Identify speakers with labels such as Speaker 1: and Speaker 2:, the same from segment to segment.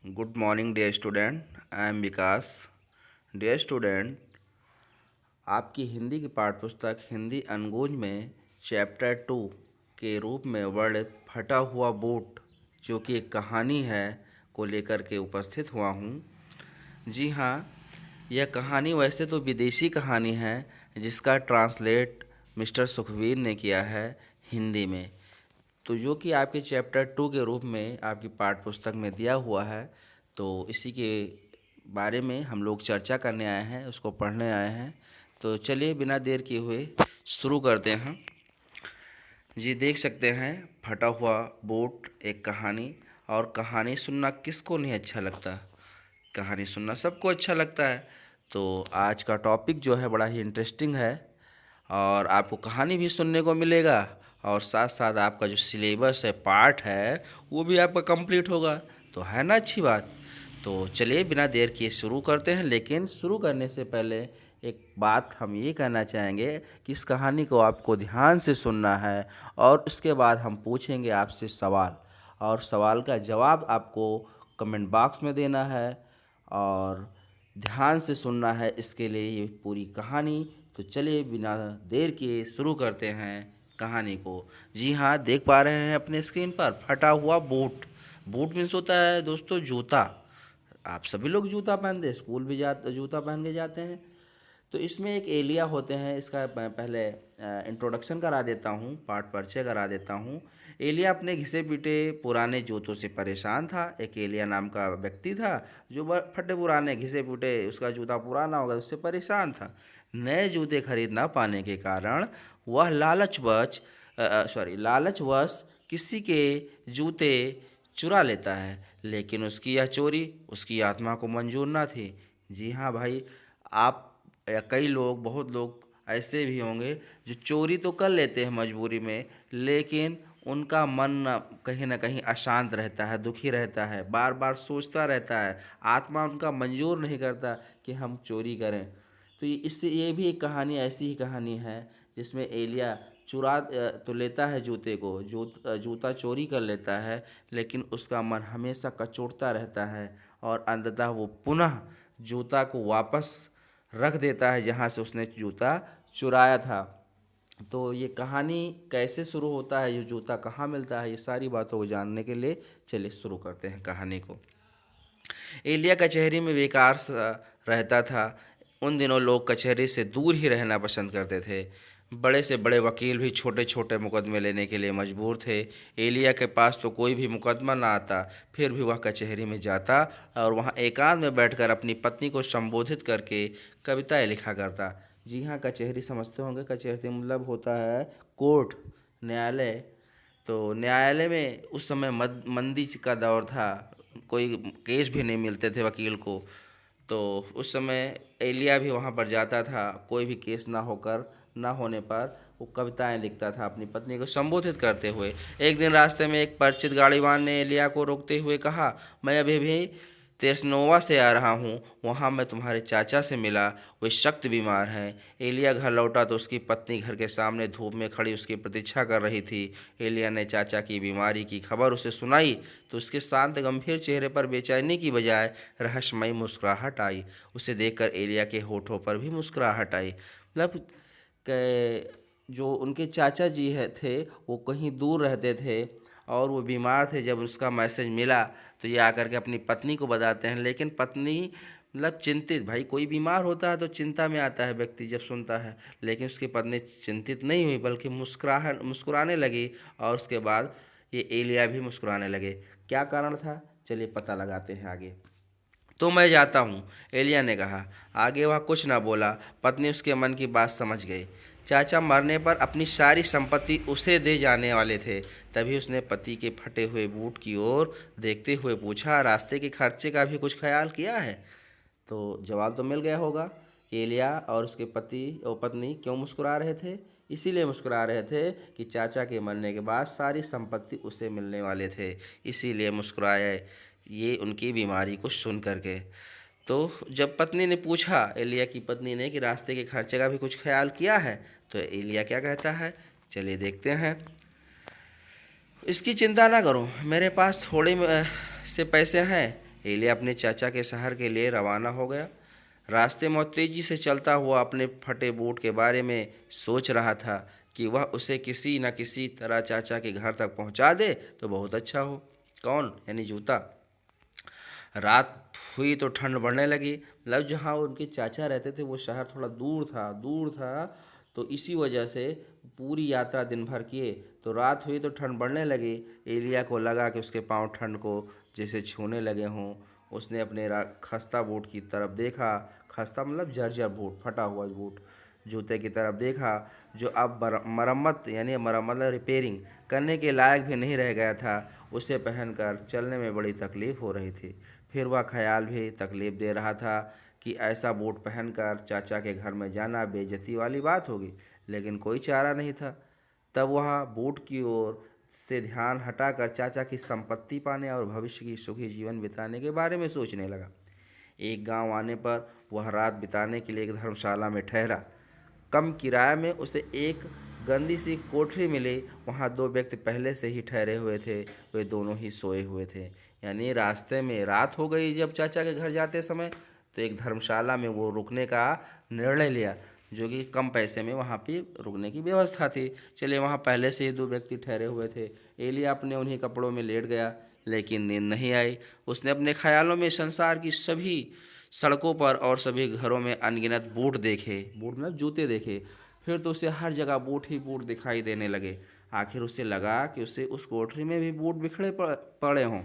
Speaker 1: Good morning, dear student. I am Vikas. Dear student, आपकी हिंदी की पाठ्यपुस्तक हिंदी अनगोज में चैप्टर 2 के रूप में वर्णित फटा हुआ बूट, जो कि एक कहानी है, को लेकर के उपस्थित हुआ हूँ। जी हाँ, यह कहानी वैसे तो विदेशी कहानी है, जिसका ट्रांसलेट मिस्टर सुखवीर ने किया है हिंदी में। तो जो कि आपके चैप्टर 2 के रूप में आपकी पाठ्यपुस्तक में दिया हुआ है, तो इसी के बारे में हम लोग चर्चा करने आए हैं, उसको पढ़ने आए हैं। तो चलिए बिना देर किए हुए शुरू करते हैं। जी देख सकते हैं, फटा हुआ बोट एक कहानी। और कहानी सुनना किसको नहीं अच्छा लगता? कहानी सुनना सबको अच्छा लगता है। तो आज का टॉपिक जो है बड़ा ही इंटरेस्टिंग है, और आपको कहानी भी सुनने को मिलेगा, और साथ साथ आपका जो सिलेबस है, पार्ट है, वो भी आपका कंप्लीट होगा। तो है ना अच्छी बात? तो चलिए बिना देर किए शुरू करते हैं। लेकिन शुरू करने से पहले एक बात हम ये कहना चाहेंगे कि इस कहानी को आपको ध्यान से सुनना है, और उसके बाद हम पूछेंगे आपसे सवाल, और सवाल का जवाब आपको कमेंट बॉक्स में देना है, और ध्यान से सुनना है इसके लिए ये पूरी कहानी। तो चलिए बिना देर किए शुरू करते हैं कहानी को। जी हाँ, देख पा रहे हैं अपने स्क्रीन पर फटा हुआ बूट। बूट मीन्स होता है दोस्तों जूता। आप सभी लोग जूता पहनते हैं, स्कूल भी जाते जूता पहन के जाते हैं। तो इसमें एक एलिया होते हैं, इसका मैं पहले इंट्रोडक्शन करा देता हूँ, पाठ परिचय करा देता हूँ। एलिया अपने घिसे पीटे पुराने जूतों से परेशान था। एक एलिया नाम का व्यक्ति था, जो फटे पुराने घिसे पीटे, उसका जूता पुराना हो गया, उससे परेशान था। नए जूते खरीद ना पाने के कारण वह लालचवश किसी के जूते चुरा लेता है, लेकिन उसकी यह चोरी उसकी आत्मा को मंजूर ना थी। जी हाँ भाई, आप या कई लोग, बहुत लोग ऐसे भी होंगे जो चोरी तो कर लेते हैं मजबूरी में, लेकिन उनका मन कहीं ना कहीं अशांत रहता है, दुखी रहता है, बार बार सोचता रहता है, आत्मा उनका मंजूर नहीं करता कि हम चोरी करें। तो इससे ये भी एक कहानी, ऐसी ही कहानी है जिसमें एलिया तो लेता है जूते को, जूता चोरी कर लेता है, लेकिन उसका मन हमेशा कचोटता रहता है, और अंततः वो पुनः जूता को वापस रख देता है जहाँ से उसने जूता चुराया था। तो ये कहानी कैसे शुरू होता है, ये जूता कहाँ मिलता है, ये सारी बातों को जानने के लिए चलिए शुरू करते हैं कहानी को। एलिया कचहरी में बेकार सा रहता था। उन दिनों लोग कचहरी से दूर ही रहना पसंद करते थे। बड़े से बड़े वकील भी छोटे छोटे मुकदमे लेने के लिए मजबूर थे। एलिया के पास तो कोई भी मुकदमा ना आता, फिर भी वह कचहरी में जाता और वहाँ एकांत में बैठकर अपनी पत्नी को संबोधित करके कविताएं लिखा करता। जी हाँ, कचहरी समझते होंगे, कचहरी मतलब होता है कोर्ट, न्यायालय। तो न्यायालय में उस समय मंदी का दौर था, कोई केस भी नहीं मिलते थे वकील को। तो उस समय एलिया भी वहाँ पर जाता था, कोई भी केस ना होने पर वो कविताएं लिखता था अपनी पत्नी को संबोधित करते हुए। एक दिन रास्ते में एक परिचित गाड़ीवान ने एलिया को रोकते हुए कहा, मैं अभी भी तेरसनोवा से आ रहा हूँ, वहाँ मैं तुम्हारे चाचा से मिला, वे सख्त बीमार हैं। एलिया घर लौटा तो उसकी पत्नी घर के सामने धूप में खड़ी उसकी प्रतीक्षा कर रही थी। एलिया ने चाचा की बीमारी की खबर उसे सुनाई तो उसके शांत गंभीर चेहरे पर बेचैनी की बजाय रहस्यमयी मुस्कुराहट आई। उसे देखकर एलिया के होठों पर भी मुस्कुराहट आई। मतलब जो उनके चाचा जी है थे, वो कहीं दूर रहते थे और वो बीमार थे। जब उसका मैसेज मिला तो ये आकर के अपनी पत्नी को बताते हैं, लेकिन पत्नी मतलब चिंतित, भाई कोई बीमार होता है तो चिंता में आता है व्यक्ति जब सुनता है, लेकिन उसकी पत्नी चिंतित नहीं हुई बल्कि मुस्कुराने लगी। और उसके बाद ये एलिया भी मुस्कुराने लगे। क्या कारण था, चलिए पता लगाते हैं आगे। तो मैं जाता हूँ, एलिया ने कहा। आगे वह कुछ न बोला। पत्नी उसके मन की बात समझ गई। चाचा मरने पर अपनी सारी संपत्ति उसे दे जाने वाले थे। तभी उसने पति के फटे हुए बूट की ओर देखते हुए पूछा, रास्ते के खर्चे का भी कुछ ख्याल किया है? तो जवाब तो मिल गया होगा कि एलिया और उसके पति और पत्नी क्यों मुस्कुरा रहे थे। इसीलिए मुस्कुरा रहे थे कि चाचा के मरने के बाद सारी संपत्ति उसे मिलने वाले थे, इसीलिए मुस्कुराए, ये उनकी बीमारी को सुन करके। तो जब पत्नी ने पूछा, एलिया की पत्नी ने, कि रास्ते के खर्चे का भी कुछ ख्याल किया है, तो एलिया क्या कहता है, चलिए देखते हैं। इसकी चिंता ना करो, मेरे पास थोड़े से पैसे हैं। एलिया अपने चाचा के शहर के लिए रवाना हो गया। रास्ते में तेजी से चलता हुआ अपने फटे बूट के बारे में सोच रहा था कि वह उसे किसी न किसी तरह चाचा के घर तक पहुंचा दे तो बहुत अच्छा हो। कौन? यानी जूता। रात हुई तो ठंड बढ़ने लगी। मतलब जहाँ उनके चाचा रहते थे वो शहर थोड़ा दूर था। तो इसी वजह से पूरी यात्रा दिन भर किए तो रात हुई तो ठंड बढ़ने लगी। एलिया को लगा कि उसके पांव ठंड को जैसे छूने लगे हों। उसने अपने खस्ता बूट की तरफ देखा। खस्ता मतलब जर्जर बूट, फटा हुआ बूट, जूते की तरफ देखा जो अब मरम्मत यानी मरम्मत रिपेयरिंग करने के लायक भी नहीं रह गया था। उसे पहनकर चलने में बड़ी तकलीफ़ हो रही थी। फिर वह ख्याल भी तकलीफ़ दे रहा था कि ऐसा बूट पहनकर चाचा के घर में जाना बेइज्जती वाली बात होगी, लेकिन कोई चारा नहीं था। तब वह बूट की ओर से ध्यान हटाकर चाचा की संपत्ति पाने और भविष्य की सुखी जीवन बिताने के बारे में सोचने लगा। एक गांव आने पर वह रात बिताने के लिए एक धर्मशाला में ठहरा। कम किराए में उसे एक गंदी सी कोठरी मिली। वहाँ दो व्यक्ति पहले से ही ठहरे हुए थे। वे दोनों ही सोए हुए थे। यानी रास्ते में रात हो गई जब चाचा के घर जाते समय, तो एक धर्मशाला में वो रुकने का निर्णय लिया, जो कि कम पैसे में वहाँ पे रुकने की व्यवस्था थी। चलिए, वहाँ पहले से ही दो व्यक्ति ठहरे हुए थे। एलिया अपने उन्हीं कपड़ों में लेट गया, लेकिन नींद नहीं आई। उसने अपने ख्यालों में संसार की सभी सड़कों पर और सभी घरों में अनगिनत बूट देखे। बूट मतलब जूते देखे। फिर तो उसे हर जगह बूट ही बूट दिखाई देने लगे। आखिर उसे लगा कि उसे उस कोठरी में भी बूट बिखरे पड़े हों।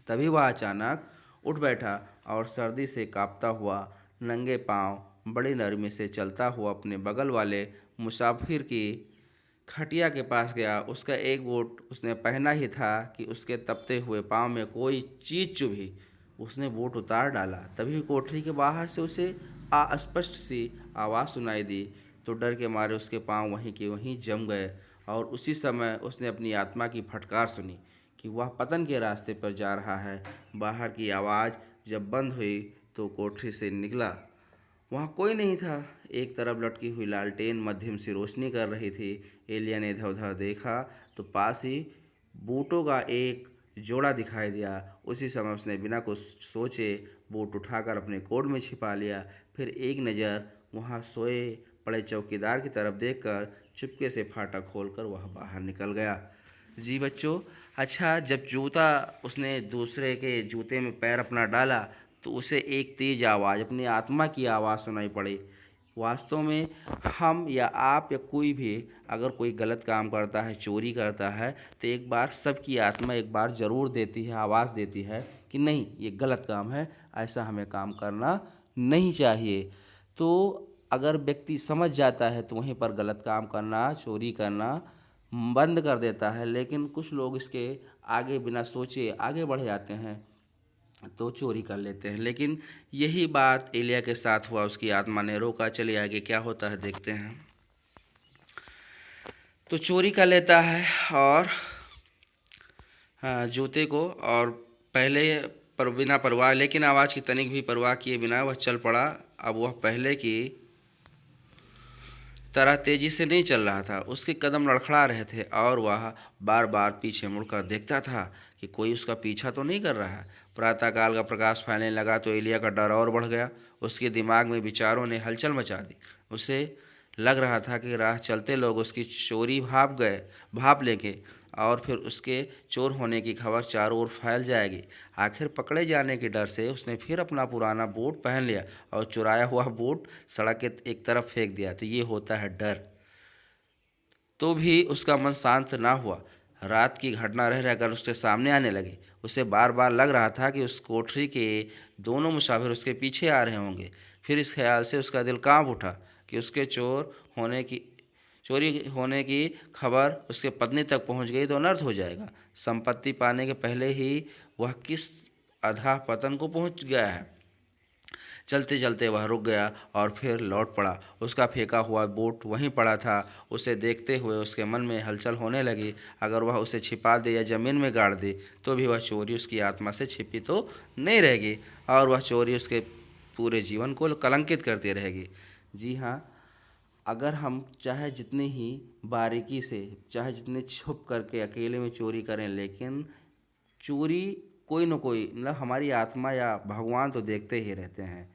Speaker 1: तभी वह अचानक उठ बैठा और सर्दी से कांपता हुआ नंगे पांव बड़ी नरमी से चलता हुआ अपने बगल वाले मुसाफिर की खटिया के पास गया। उसका एक बूट उसने पहना ही था कि उसके तपते हुए पांव में कोई चीज़ चुभी। उसने बूट उतार डाला। तभी कोठरी के बाहर से उसे अस्पष्ट सी आवाज़ सुनाई दी। तो डर के मारे उसके पांव वहीं के वहीं जम गए और उसी समय उसने अपनी आत्मा की फटकार सुनी कि वह पतन के रास्ते पर जा रहा है। बाहर की आवाज़ जब बंद हुई तो कोठरी से निकला। वहाँ कोई नहीं था। एक तरफ लटकी हुई लालटेन मध्यम सी रोशनी कर रही थी। एलिया ने इधर उधर देखा तो पास ही बूटों का एक जोड़ा दिखाई दिया। उसी समय उसने बिना कुछ सोचे बूट उठाकर अपने कोट में छिपा लिया। फिर एक नज़र वहाँ सोए पड़े चौकीदार की तरफ देखकर चुपके से फाटक खोलकर वह बाहर निकल गया। जी बच्चों, अच्छा, जब जूता उसने दूसरे के जूते में पैर अपना डाला तो उसे एक तेज आवाज़, अपनी आत्मा की आवाज़ सुनाई पड़ी। वास्तव में हम या आप या कोई भी अगर कोई गलत काम करता है, चोरी करता है, तो एक बार सबकी आत्मा एक बार ज़रूर देती है, आवाज़ देती है कि नहीं, ये गलत काम है, ऐसा हमें काम करना नहीं चाहिए। तो अगर व्यक्ति समझ जाता है तो वहीं पर गलत काम करना, चोरी करना बंद कर देता है। लेकिन कुछ लोग इसके आगे बिना सोचे आगे बढ़ जाते हैं तो चोरी कर लेते हैं। लेकिन यही बात एलिया के साथ हुआ। उसकी आत्मा ने रोका। चलिए आगे क्या होता है देखते हैं। तो चोरी कर लेता है और जूते को, और पहले पर बिना परवाह, लेकिन आवाज़ की तनिक भी परवाह किए बिना वह चल पड़ा। अब वह पहले की तरह तेजी से नहीं चल रहा था। उसके कदम लड़खड़ा रहे थे और वह बार बार पीछे मुड़कर देखता था कि कोई उसका पीछा तो नहीं कर रहा है। प्रातःकाल का प्रकाश फैलने लगा तो एलिया का डर और बढ़ गया। उसके दिमाग में विचारों ने हलचल मचा दी। उसे लग रहा था कि राह चलते लोग उसकी चोरी भाप लेंगे और फिर उसके चोर होने की खबर चारों ओर फैल जाएगी। आखिर पकड़े जाने के डर से उसने फिर अपना पुराना बूट पहन लिया और चुराया हुआ बूट सड़क के एक तरफ फेंक दिया। तो ये होता है डर। तो भी उसका मन शांत ना हुआ। रात की घटना रह रहकर उसके सामने आने लगी। उसे बार बार लग रहा था कि उस कोठरी के दोनों मुसाफिर उसके पीछे आ रहे होंगे। फिर इस ख्याल से उसका दिल कांप उठा कि उसके चोरी होने की खबर उसके पत्नी तक पहुंच गई तो अनर्थ हो जाएगा। संपत्ति पाने के पहले ही वह किस अधः पतन को पहुंच गया है। चलते चलते वह रुक गया और फिर लौट पड़ा। उसका फेंका हुआ बूट वहीं पड़ा था। उसे देखते हुए उसके मन में हलचल होने लगी। अगर वह उसे छिपा दे या ज़मीन में गाड़ दे तो भी वह चोरी उसकी आत्मा से छिपी तो नहीं रहेगी और वह चोरी उसके पूरे जीवन को कलंकित करती रहेगी। जी हाँ, अगर हम चाहे जितनी ही बारीकी से, चाहे जितने छुप करके अकेले में चोरी करें, लेकिन चोरी कोई न कोई मतलब हमारी आत्मा या भगवान तो देखते ही रहते हैं।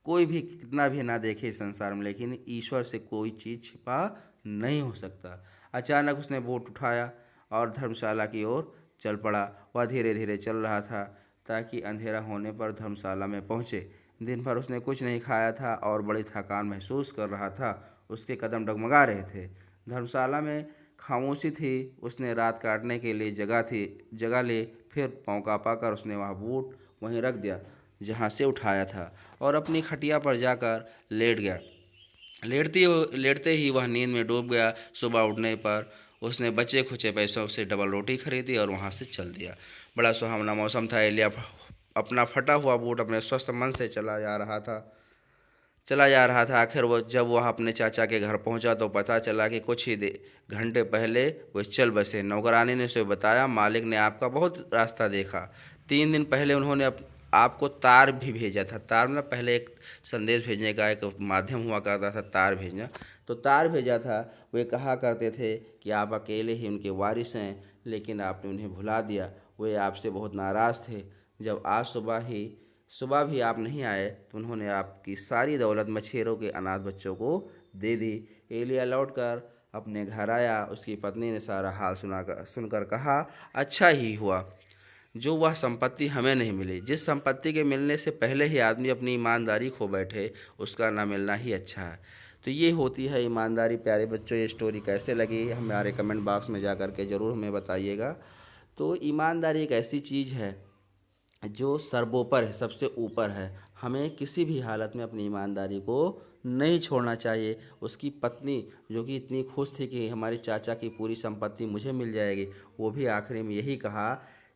Speaker 1: कोई भी कितना भी ना देखे इस संसार में, लेकिन ईश्वर से कोई चीज़ छिपा नहीं हो सकता। अचानक उसने बोट उठाया और धर्मशाला की ओर चल पड़ा। वह धीरे धीरे चल रहा था ताकि अंधेरा होने पर धर्मशाला में पहुंचे। दिन भर उसने कुछ नहीं खाया था और बड़ी थकान महसूस कर रहा था। उसके कदम डगमगा रहे थे। धर्मशाला में खामोशी थी। उसने रात काटने के लिए जगह ले। फिर मौका पाकर उसने वह बूट वहीं रख दिया जहाँ से उठाया था और अपनी खटिया पर जाकर लेट गया। लेटते ही वह नींद में डूब गया। सुबह उठने पर उसने बचे खुचे पैसों से डबल रोटी खरीदी और वहाँ से चल दिया। बड़ा सुहावना मौसम था। एलिया अपना फटा हुआ बूट अपने स्वस्थ मन से चला जा रहा था। आखिर जब वह अपने चाचा के घर पहुंचा तो पता चला कि कुछ ही घंटे पहले वे चल बसे। नौकरानी ने उसे बताया, मालिक ने आपका बहुत रास्ता देखा। 3 दिन पहले उन्होंने आपको तार भी भेजा था। तार मतलब पहले एक संदेश भेजने का एक माध्यम हुआ करता था, तार भेजना। तो तार भेजा था। वे कहा करते थे कि आप अकेले ही उनके वारिस हैं, लेकिन आपने उन्हें भुला दिया। वे आपसे बहुत नाराज़ थे। जब आज सुबह भी आप नहीं आए तो उन्होंने आपकी सारी दौलत मछेरों के अनाथ बच्चों को दे दी। एलिया लौटकर अपने घर आया। उसकी पत्नी ने सारा हाल सुनकर कहा, अच्छा ही हुआ जो वह संपत्ति हमें नहीं मिली। जिस संपत्ति के मिलने से पहले ही आदमी अपनी ईमानदारी खो बैठे, उसका ना मिलना ही अच्छा है। तो ये होती है ईमानदारी। प्यारे बच्चों, ये स्टोरी कैसे लगी हमारे कमेंट बॉक्स में जा कर के ज़रूर हमें बताइएगा। तो ईमानदारी एक ऐसी चीज़ है जो सर्वोपर है, सबसे ऊपर है। हमें किसी भी हालत में अपनी ईमानदारी को नहीं छोड़ना चाहिए। उसकी पत्नी जो कि इतनी खुश थी कि हमारे चाचा की पूरी संपत्ति मुझे मिल जाएगी, वो भी आखिरी में यही कहा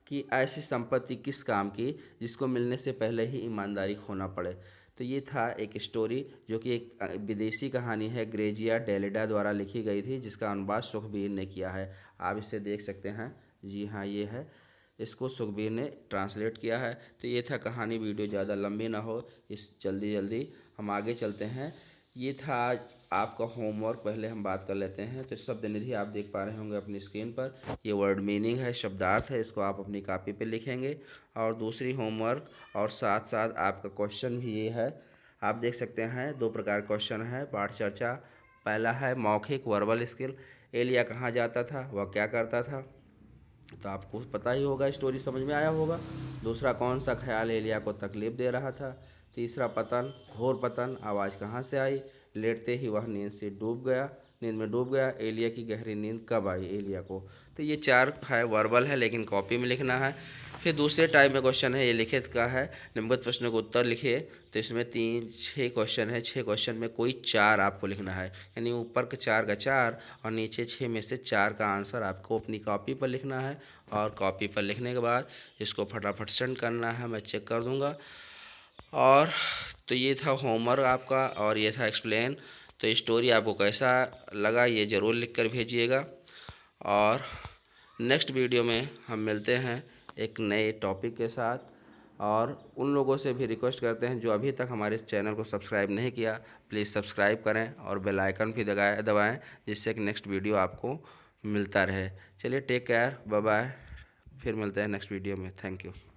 Speaker 1: कि ऐसी संपत्ति किस काम की जिसको मिलने से पहले ही ईमानदारी खोना पड़े। तो ये था एक स्टोरी जो कि एक विदेशी कहानी है, ग्रेजिया डेलिडा द्वारा लिखी गई थी, जिसका अनुवाद सुखबीर ने किया है। आप इसे देख सकते हैं। जी हाँ, ये है, इसको सुखबीर ने ट्रांसलेट किया है। तो ये था कहानी। वीडियो ज़्यादा लंबी ना हो, इस जल्दी जल्दी हम आगे चलते हैं। ये था आज आपका होमवर्क। पहले हम बात कर लेते हैं। तो शब्द निधि आप देख पा रहे होंगे अपनी स्क्रीन पर। ये वर्ड मीनिंग है, शब्दार्थ है, इसको आप अपनी कॉपी पे लिखेंगे। और दूसरी होमवर्क और साथ साथ आपका क्वेश्चन भी ये है, आप देख सकते हैं। 2 प्रकार क्वेश्चन है, पाठ चर्चा। पहला है मौखिक वर्बल स्किल। एलिया कहाँ जाता था, वह क्या करता था, तो आपको पता ही होगा, स्टोरी समझ में आया होगा। दूसरा, कौन सा ख्याल एलिया को तकलीफ दे रहा था। तीसरा, पतन, घोर पतन, आवाज़ कहाँ से आई। लेटते ही वह नींद में डूब गया। एलिया की गहरी नींद कब आई एलिया को। तो ये 4 है, वर्बल है, लेकिन कॉपी में लिखना है। फिर दूसरे टाइप में क्वेश्चन है, ये लिखित का है। निम्नलिखित प्रश्नों को उत्तर लिखिए। तो इसमें 6 क्वेश्चन है। 6 क्वेश्चन में कोई 4 आपको लिखना है, यानी ऊपर के 4 का 4 और नीचे 6 में से 4 का आंसर आपको अपनी कॉपी पर लिखना है। और कॉपी पर लिखने के बाद इसको फटाफट सेंड करना है, मैं चेक कर दूंगा। और तो ये था होमवर्क आपका और ये था एक्सप्लेन। तो स्टोरी आपको कैसा लगा ये ज़रूर लिख कर भेजिएगा। और नेक्स्ट वीडियो में हम मिलते हैं एक नए टॉपिक के साथ। और उन लोगों से भी रिक्वेस्ट करते हैं जो अभी तक हमारे चैनल को सब्सक्राइब नहीं किया, प्लीज़ सब्सक्राइब करें और बेल आइकन भी दबाएं, जिससे कि नेक्स्ट वीडियो आपको मिलता रहे। चलिए, टेक केयर, बाय बाय। फिर मिलते हैं नेक्स्ट वीडियो में। Thank you.